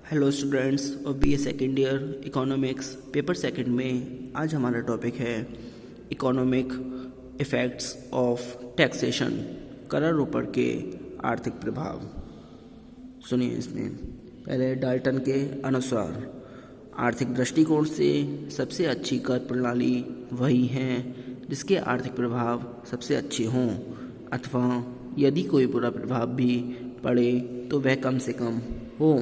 Hello students और BA second year economics paper second में आज हमारा टॉपिक है इकोनॉमिक इफ़ेक्ट्स ऑफ टैक्सेशन, करारोपण के आर्थिक प्रभाव। सुनिए, इसमें पहले डाल्टन के अनुसार आर्थिक दृष्टिकोण से सबसे अच्छी कर प्रणाली वही है जिसके आर्थिक प्रभाव सबसे अच्छे हों, अथवा यदि कोई बुरा प्रभाव भी पड़े तो वह कम से कम हो।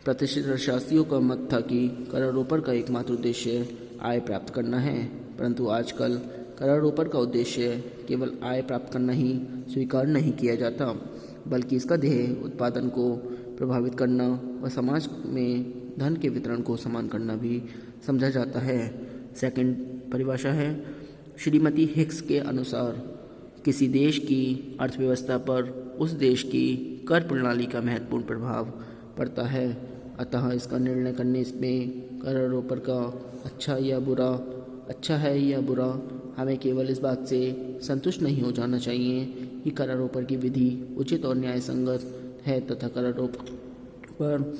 प्रतिष्ठित अर्थशास्त्रियों का मत था कि करारोपण का एकमात्र उद्देश्य आय प्राप्त करना है, परंतु आजकल करारोपण का उद्देश्य केवल आय प्राप्त करना ही स्वीकार नहीं किया जाता, बल्कि इसका ध्येय उत्पादन को प्रभावित करना व समाज में धन के वितरण को समान करना भी समझा जाता है। सेकंड परिभाषा है श्रीमती हिक्स के अनुसार किसी देश की अर्थव्यवस्था पर उस देश की कर प्रणाली का महत्वपूर्ण प्रभाव पड़ता है, अतः इसका निर्णय करने में करारोपण का अच्छा है या बुरा हमें केवल इस बात से संतुष्ट नहीं हो जाना चाहिए कि करारोपण की विधि उचित और न्यायसंगत है तथा करारोपण पर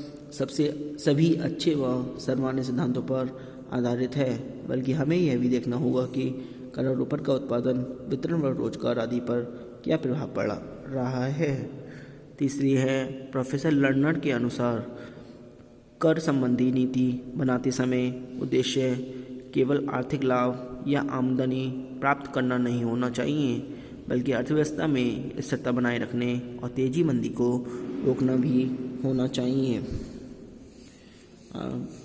सभी अच्छे व सर्वमान्य सिद्धांतों पर आधारित है, बल्कि हमें यह भी देखना होगा कि करारोपण का उत्पादन, वितरण व रोजगार आदि पर क्या प्रभाव पड़ रहा है। तीसरी है प्रोफेसर लर्नर के अनुसार कर संबंधी नीति बनाते समय उद्देश्य केवल आर्थिक लाभ या आमदनी प्राप्त करना नहीं होना चाहिए, बल्कि अर्थव्यवस्था में स्थिरता बनाए रखने और तेजी मंदी को रोकना भी होना चाहिए।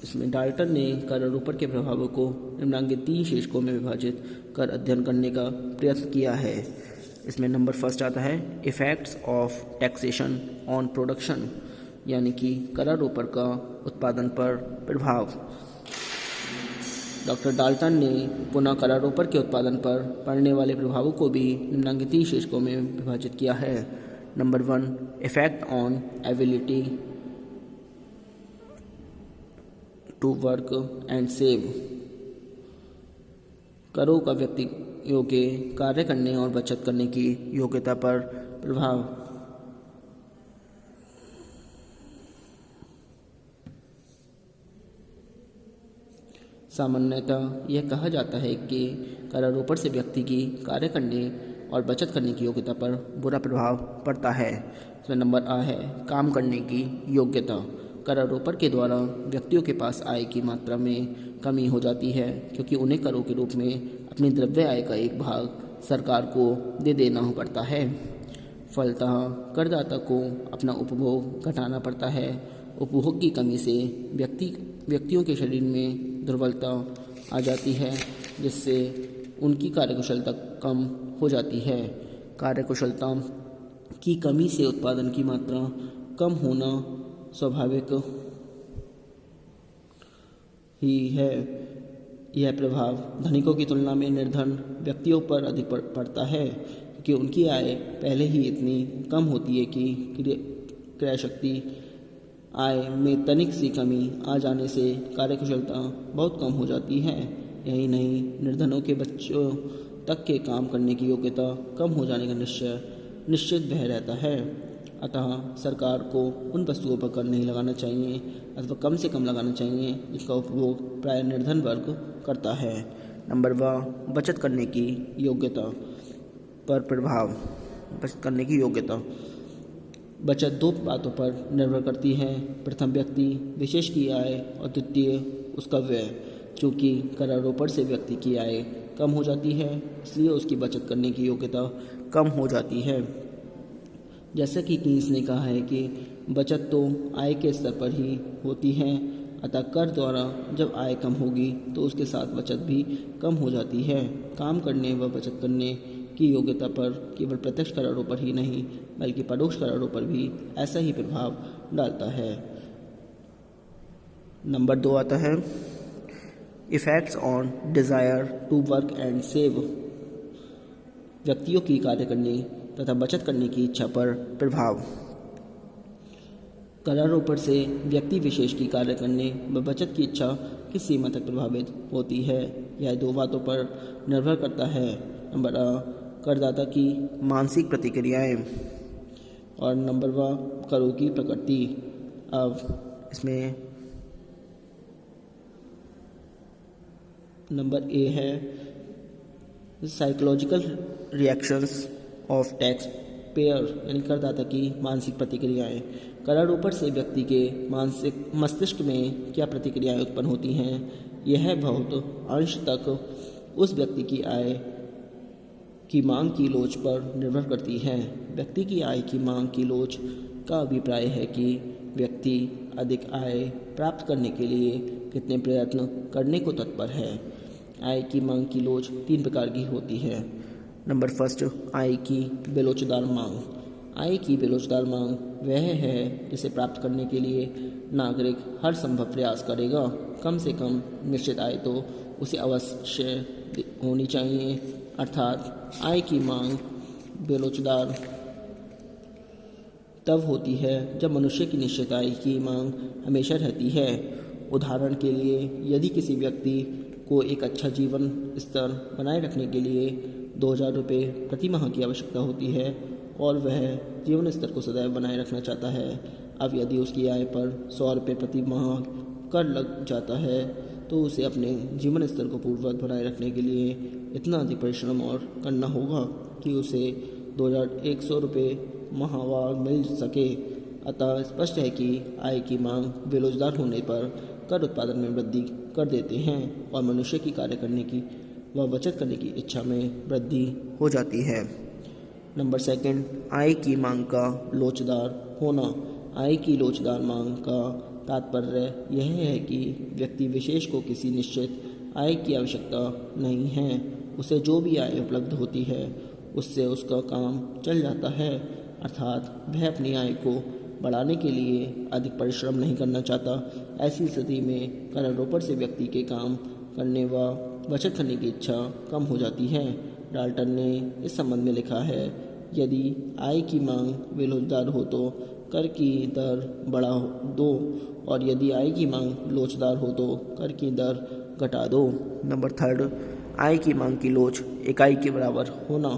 इसमें डाल्टन ने करारोपण के प्रभावों को निम्नलिखित 3 शीर्षकों में विभाजित कर अध्ययन करने का प्रयत्न किया है। इसमें नंबर फर्स्ट आता है effects of taxation on production, यानी कि करारोपण का उत्पादन पर प्रभाव। डॉक्टर डाल्टन ने पुनः करारोपण के उत्पादन पर पड़ने वाले प्रभावों को भी निम्नलिखित 3 शीर्षकों में विभाजित किया है। Number 1 effect on ability to work and save, करों का व्यक्तियों के कार्य करने और बचत करने की योग्यता पर प्रभाव। सामान्यतः यह कहा जाता है कि करारोपण से व्यक्ति की कार्य करने और बचत करने की योग्यता पर बुरा प्रभाव पड़ता है। इसमें नंबर आ है काम करने की योग्यता। करारोपण के द्वारा व्यक्तियों के पास आय की मात्रा में कमी हो जाती है, क्योंकि उन्हें करों के रूप में अपनी द्रव्य आय का एक भाग सरकार को दे देना पड़ता है। फलतः करदाता को अपना उपभोग घटाना पड़ता है। उपभोग की कमी से व्यक्तियों के शरीर में दुर्बलता आ जाती है, जिससे उनकी कार्यकुशलता कम हो जाती है। कार्यकुशलता की कमी से उत्पादन की मात्रा कम होना स्वाभाविक ही है। यह प्रभाव धनिकों की तुलना में निर्धन व्यक्तियों पर अधिक पड़ता है, क्योंकि उनकी आय पहले ही इतनी कम होती है कि क्रय शक्ति आय में तनिक सी कमी आ जाने से कार्यकुशलता बहुत कम हो जाती है। यही नहीं, निर्धनों के बच्चों तक के काम करने की योग्यता कम हो जाने का निश्चित वह रहता है। अतः सरकार को उन वस्तुओं पर कर नहीं लगाना चाहिए अथवा कम से कम लगाना चाहिए जिसका उपभोग प्राय निर्धन वर्ग करता है। नंबर 2 बचत करने की योग्यता पर प्रभाव। बचत करने की योग्यता। बचत 2 बातों पर निर्भर करती है। प्रथम व्यक्ति विशेष की आय और द्वितीय उसका व्यय। चूँकि करारोपण से व्यक्ति की आय कम हो जाती है, इसलिए उसकी बचत करने की योग्यता कम हो जाती है। जैसा कि कीन्स ने कहा है कि बचत तो आय के स्तर पर ही होती है, अतः कर द्वारा जब आय कम होगी तो उसके साथ बचत भी कम हो जाती है। काम करने व बचत करने की योग्यता पर केवल प्रत्यक्ष करारोपण ही नहीं, बल्कि परोक्ष करारोपण भी ऐसा ही प्रभाव डालता है। नंबर 2 आता है effects on desire to work and save, व्यक्तियों की कार्य करने तथा बचत करने की इच्छा पर प्रभाव। करारोपण से व्यक्ति विशेष की कार्य करने व बचत की इच्छा किस सीमा तक प्रभावित होती है, यह 2 बातों पर निर्भर करता है। नंबर 1 करदाता की मानसिक प्रतिक्रियाएं। और नंबर 1 करों की प्रकृति। अब इसमें नंबर ए है psychological reactions of tax payer, यानी करदाता की मानसिक प्रतिक्रियाएं। करारोपण से व्यक्ति के मानसिक मस्तिष्क में क्या प्रतिक्रियाएं उत्पन्न होती हैं, यह बहुत अंश तक उस व्यक्ति की आय की मांग की लोच पर निर्भर करती है। व्यक्ति की आय की मांग की लोच का अभिप्राय है कि व्यक्ति अधिक आय प्राप्त करने के लिए कितने प्रयत्न करने को तत्पर है। आय की मांग की लोच 3 प्रकार की होती है। नंबर 1 आय की बेलोचदार मांग। आय की बेलोचदार मांग वह है जिसे प्राप्त करने के लिए नागरिक हर संभव प्रयास करेगा। कम से कम निश्चित आय तो उसे अवश्य होनी चाहिए। अर्थात आय की मांग बेलोचदार तब होती है जब मनुष्य की निश्चित आय की मांग हमेशा रहती है। उदाहरण के लिए, यदि किसी व्यक्ति को एक अच्छा जीवन स्तर बनाए रखने के लिए 2000 रुपये प्रति माह की आवश्यकता होती है और वह जीवन स्तर को सदैव बनाए रखना चाहता है। अब यदि उसकी आय पर 100 रुपये प्रति माह कर लग जाता है तो उसे अपने जीवन स्तर को पूर्ववत बनाए रखने के लिए इतना अधिक परिश्रम और करना होगा कि उसे 2100 रुपये माहवार मिल सके। अतः स्पष्ट है कि आय की मांग बेरोजगार होने पर कर उत्पादन में वृद्धि कर देते हैं और मनुष्य की कार्य करने की व बचत करने की इच्छा में वृद्धि हो जाती है। नंबर 2 आय की मांग का लोचदार होना। आय की लोचदार मांग का तात्पर्य यह है कि व्यक्ति विशेष को किसी निश्चित आय की आवश्यकता नहीं है। उसे जो भी आय उपलब्ध होती है उससे उसका काम चल जाता है। अर्थात वह अपनी आय को बढ़ाने के लिए अधिक परिश्रम नहीं करना चाहता। ऐसी स्थिति में करारोपण से व्यक्ति के काम करने व बचत करने की इच्छा कम हो जाती है। डाल्टन ने इस संबंध में लिखा है, यदि आय की मांग बेरोजगार हो तो कर की दर बढ़ा दो और यदि आय की मांग लोचदार हो तो कर की दर घटा दो। नंबर 3 आय की मांग की लोच इकाई के बराबर होना।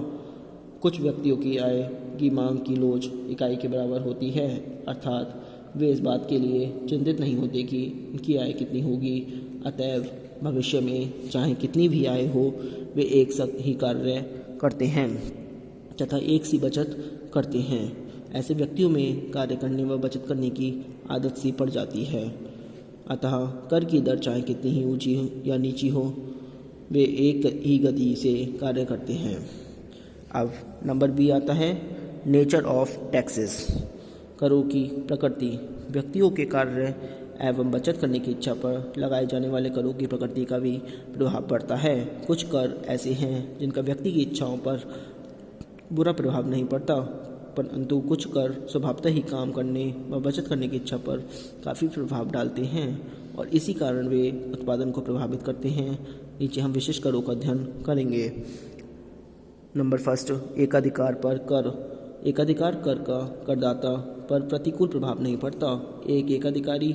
कुछ व्यक्तियों की आय की मांग की लोच इकाई के बराबर होती है। अर्थात वे इस बात के लिए चिंतित नहीं होते कि उनकी आय कितनी होगी। अतएव भविष्य में चाहे कितनी भी आय हो वे एक साथ ही कार्य करते हैं तथा एक सी बचत करते हैं। ऐसे व्यक्तियों में कार्य करने व बचत करने की आदत सी पड़ जाती है। अतः कर की दर चाहे कितनी ही ऊंची या नीची हो वे एक ही गति से कार्य करते हैं। अब नंबर बी आता है नेचर ऑफ टैक्सेस। करों की प्रकृति। व्यक्तियों के कार्य एवं बचत करने की इच्छा पर लगाए जाने वाले करों की प्रकृति का भी प्रभाव पड़ता है। कुछ कर ऐसे हैं जिनका व्यक्ति की इच्छाओं पर बुरा प्रभाव नहीं पड़ता, परंतु कुछ कर स्वभावतः ही काम करने व बचत करने की इच्छा पर काफ़ी प्रभाव डालते हैं और इसी कारण वे उत्पादन को प्रभावित करते हैं। नीचे हम विशेष करों का अध्ययन करेंगे। नंबर 1 एकाधिकार पर कर। एकाधिकार कर का करदाता पर प्रतिकूल प्रभाव नहीं पड़ता। एक एकाधिकारी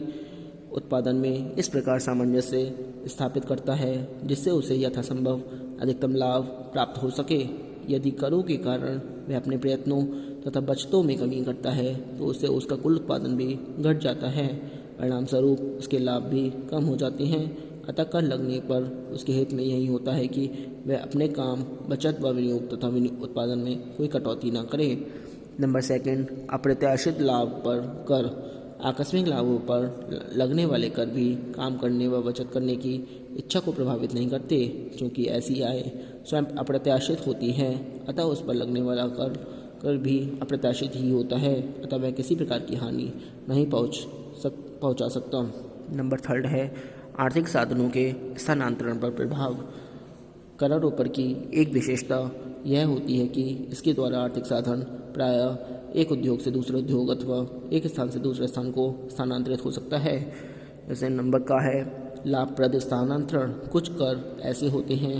उत्पादन में इस प्रकार सामंजस्य स्थापित करता है जिससे उसे यथासंभव अधिकतम लाभ प्राप्त हो सके। यदि करों के कारण वह अपने प्रयत्नों तथा बचतों में कमी करता है तो उससे उसका कुल उत्पादन भी घट जाता है। परिणाम स्वरूप उसके लाभ भी कम हो जाते हैं। अतः कर लगने पर उसके हित में यही होता है कि वह अपने काम, बचत व विनियोग तथा उत्पादन में कोई कटौती न करे। नंबर 2 अप्रत्याशित लाभ पर कर। आकस्मिक लाभों पर लगने वाले कर भी काम करने व बचत करने की इच्छा को प्रभावित नहीं करते, क्योंकि ऐसी आय स्वयं अप्रत्याशित होती है। अतः उस पर लगने वाला कर भी अप्रत्याशित ही होता है। अतः वह किसी प्रकार की हानि नहीं पहुंचा सकता। नंबर 3 है आर्थिक साधनों के स्थानांतरण पर प्रभाव। करारोपण की एक विशेषता यह होती है कि इसके द्वारा आर्थिक साधन प्रायः एक उद्योग से दूसरे उद्योग अथवा एक स्थान से दूसरे स्थान को स्थानांतरित हो सकता है। जैसे नंबर का है लाभप्रद स्थानांतरण। कुछ कर ऐसे होते हैं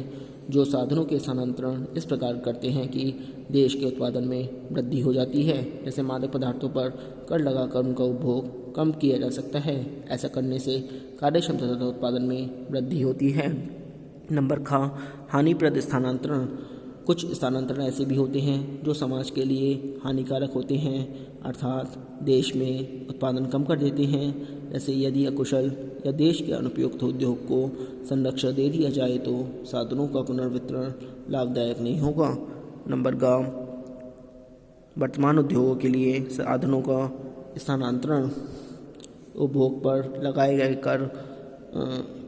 जो साधनों के स्थानांतरण इस प्रकार करते हैं कि देश के उत्पादन में वृद्धि हो जाती है। जैसे मादक पदार्थों पर कर लगाकर उनका उपभोग कम किया जा सकता है। ऐसा करने से कार्य क्षमता तथा उत्पादन में वृद्धि होती है। नंबर ख हानिप्रद स्थानांतरण। कुछ स्थानांतरण ऐसे भी होते हैं जो समाज के लिए हानिकारक होते हैं, अर्थात देश में उत्पादन कम कर देते हैं। जैसे यदि अकुशल या देश के अनुपयुक्त उद्योग को संरक्षण दे दिया जाए तो साधनों का पुनर्वितरण लाभदायक नहीं होगा। नंबर ग, वर्तमान उद्योगों के लिए साधनों का स्थानांतरण उपभोग पर लगाए गए कर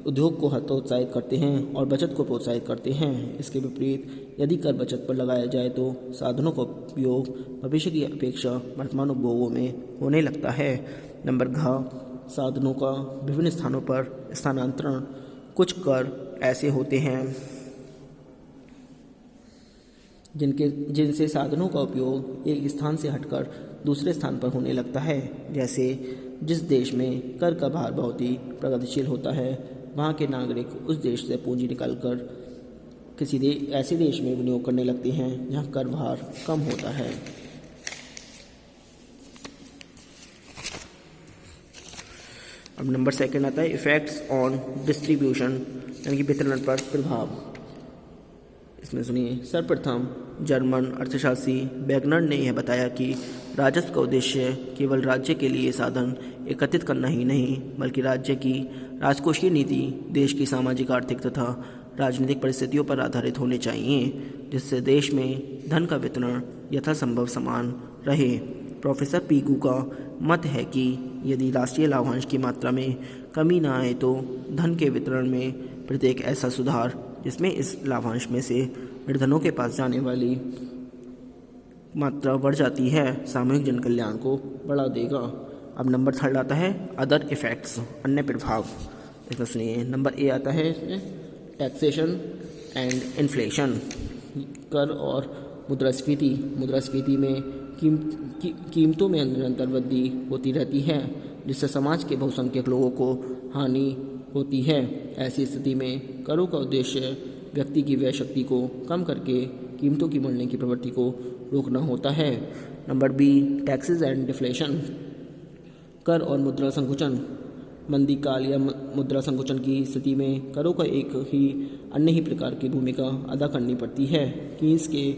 उद्योग को हतोत्साहित करते हैं और बचत को प्रोत्साहित करते हैं। इसके विपरीत यदि कर बचत पर लगाया जाए तो साधनों का उपयोग भविष्य की अपेक्षा वर्तमान उपभोगों में होने लगता है। नंबर घ, साधनों का विभिन्न स्थानों पर स्थानांतरण। कुछ कर ऐसे होते हैं जिनसे साधनों का उपयोग एक स्थान से हटकर दूसरे स्थान पर होने लगता है। जैसे जिस देश में कर का भार बहुत ही प्रगतिशील होता है वहाँ के नागरिक उस देश से पूंजी निकालकर किसी ऐसे देश में विनियोग करने लगते हैं जहाँ कर भार कम होता है। अब नंबर सेकंड आता है इफ़ेक्ट्स ऑन डिस्ट्रीब्यूशन, यानी कि वितरण पर प्रभाव। इसमें सुनिए, सर्वप्रथम जर्मन अर्थशास्त्री वैगनर ने यह बताया कि राजस्व का उद्देश्य केवल राज्य के लिए साधन एकत्रित करना ही नहीं बल्कि राज्य की राजकोषीय नीति देश की सामाजिक, आर्थिक तथा राजनीतिक परिस्थितियों पर आधारित होनी चाहिए, जिससे देश में धन का वितरण यथासंभव समान रहे। प्रोफेसर पीगू का मत है कि यदि राष्ट्रीय लाभांश की मात्रा में कमी न आए तो धन के वितरण में प्रत्येक ऐसा सुधार जिसमें इस लाभांश में से निर्धनों के पास जाने वाली मात्रा बढ़ जाती है, सामूहिक जन कल्याण को बढ़ा देगा। अब नंबर थर्ड आता है अदर इफ़ेक्ट्स, अन्य प्रभाव। इसमें सुनिए, नंबर ए आता है टैक्सेशन एंड इन्फ्लेशन, कर और मुद्रास्फीति। मुद्रास्फीति में कीमतों में निरंतर वृद्धि होती रहती है जिससे समाज के बहुसंख्यक लोगों को हानि होती है। ऐसी स्थिति में करों का उद्देश्य व्यक्ति की व्यय शक्ति को कम करके कीमतों की बढ़ने की प्रवृत्ति को रोकना होता है। Number B, taxes and deflation, कर और मुद्रा संकुचन। मंदी काल या मुद्रा संकुचन की स्थिति में करों का एक ही अन्य ही प्रकार की भूमिका अदा करनी पड़ती है। कीन्स के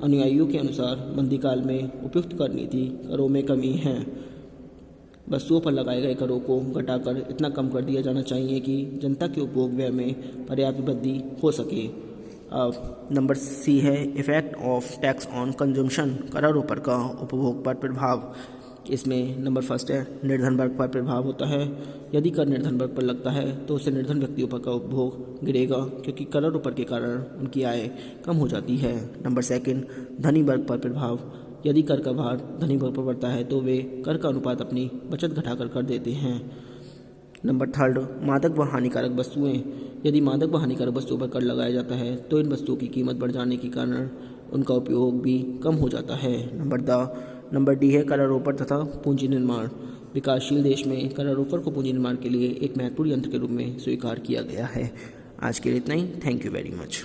अनुयायियों के अनुसार मंदी काल में उपयुक्त कर नीति करों में कमी है। वस्तुओं पर लगाए गए करों को घटाकर इतना कम कर दिया जाना चाहिए कि जनता के उपभोग व्यय में पर्याप्त वृद्धि हो सके। अब नंबर सी है effect of tax on consumption, करारोपण का उपभोग पर प्रभाव। इसमें नंबर फर्स्ट है निर्धन वर्ग पर प्रभाव होता है। यदि कर निर्धन वर्ग पर लगता है तो उससे निर्धन व्यक्तियों पर का उपभोग गिरेगा क्योंकि करारोपण के कारण उनकी आय कम हो जाती है। नंबर सेकंड, धनी वर्ग पर प्रभाव। यदि कर का भार धनी वर्ग पर बढ़ता है तो वे कर का अनुपात अपनी बचत घटाकर कर देते हैं। नंबर थर्ड, मादक व हानिकारक वस्तुएं। यदि मादक व हानिकारक वस्तुओं पर कर लगाया जाता है तो इन वस्तुओं की कीमत बढ़ जाने के कारण उनका उपयोग भी कम हो जाता है। नंबर डी है करारोपण तथा पूंजी निर्माण। विकासशील देश में करारोपण को पूंजी निर्माण के लिए एक महत्वपूर्ण यंत्र के रूप में स्वीकार किया गया है। आज के लिए इतना ही। Thank you very much.